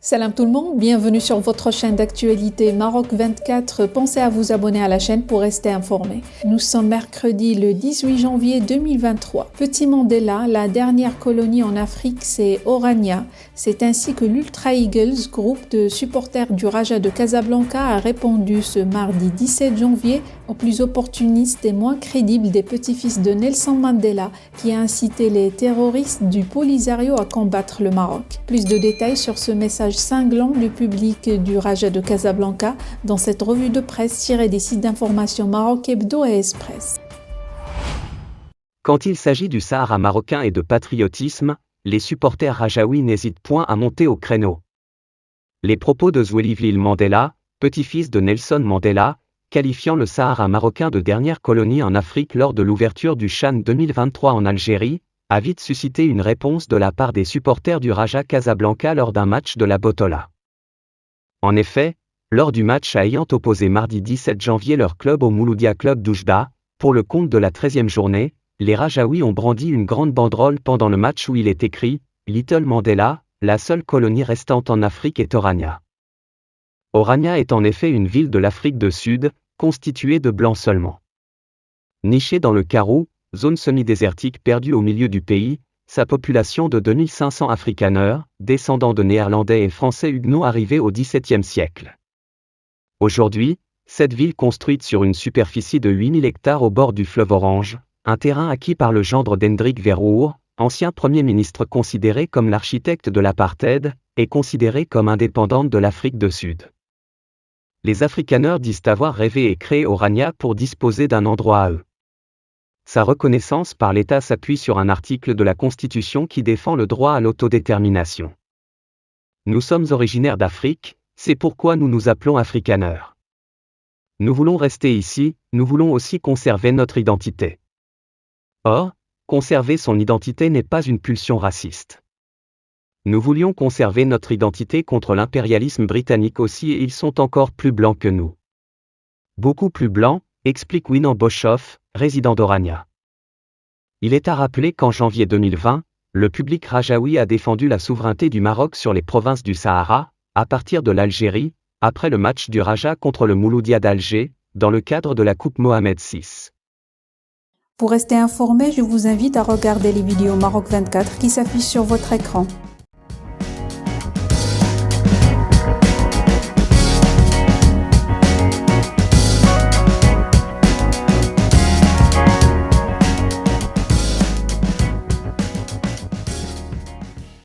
Salam tout le monde, bienvenue sur votre chaîne d'actualité Maroc 24. Pensez à vous abonner à la chaîne pour rester informé. Nous sommes mercredi le 18 janvier 2023. Petit Mandela, la dernière colonie en Afrique, c'est Orania. C'est ainsi que l'Ultra Eagles, groupe de supporters du Raja de Casablanca, a répondu ce mardi 17 janvier aux plus opportunistes et moins crédibles des petits-fils de Nelson Mandela, qui a incité les terroristes du Polisario à combattre le Maroc. Plus de détails sur ce message cinglant du public du Raja de Casablanca dans cette revue de presse tirée des sites d'information Maroc Hebdo et Express. Quand il s'agit du Sahara marocain et de patriotisme, les supporters rajaouis n'hésitent point à monter au créneau. Les propos de Zwelivelil Mandela, petit-fils de Nelson Mandela, qualifiant le Sahara marocain de dernière colonie en Afrique lors de l'ouverture du CHAN 2023 en Algérie, a vite suscité une réponse de la part des supporters du Raja Casablanca lors d'un match de la Botola. En effet, lors du match ayant opposé mardi 17 janvier leur club au Mouloudia Club d'Oujda, pour le compte de la 13e journée, les Rajaouis ont brandi une grande banderole pendant le match où il est écrit « Little Mandela, la seule colonie restante en Afrique est Orania ». Orania est en effet une ville de l'Afrique du Sud, constituée de blancs seulement. Nichée dans le Karoo, zone semi-désertique perdue au milieu du pays, sa population de 2500 Afrikaners, descendants de Néerlandais et Français huguenots arrivés au XVIIe siècle. Aujourd'hui, cette ville construite sur une superficie de 8000 hectares au bord du fleuve Orange, un terrain acquis par le gendre d'Hendrik Verwoerd, ancien Premier ministre considéré comme l'architecte de l'apartheid, est considérée comme indépendante de l'Afrique du Sud. Les Afrikaners disent avoir rêvé et créé Orania pour disposer d'un endroit à eux. Sa reconnaissance par l'État s'appuie sur un article de la Constitution qui défend le droit à l'autodétermination. Nous sommes originaires d'Afrique, c'est pourquoi nous nous appelons Afrikaners. Nous voulons rester ici, nous voulons aussi conserver notre identité. Or, conserver son identité n'est pas une pulsion raciste. Nous voulions conserver notre identité contre l'impérialisme britannique aussi et ils sont encore plus blancs que nous. Beaucoup plus blancs, explique Winan Boshoff, résident d'Orania. Il est à rappeler qu'en janvier 2020, le public rajaoui a défendu la souveraineté du Maroc sur les provinces du Sahara, à partir de l'Algérie, après le match du Raja contre le Mouloudia d'Alger, dans le cadre de la Coupe Mohamed VI. Pour rester informé, je vous invite à regarder les vidéos Maroc 24 qui s'affichent sur votre écran.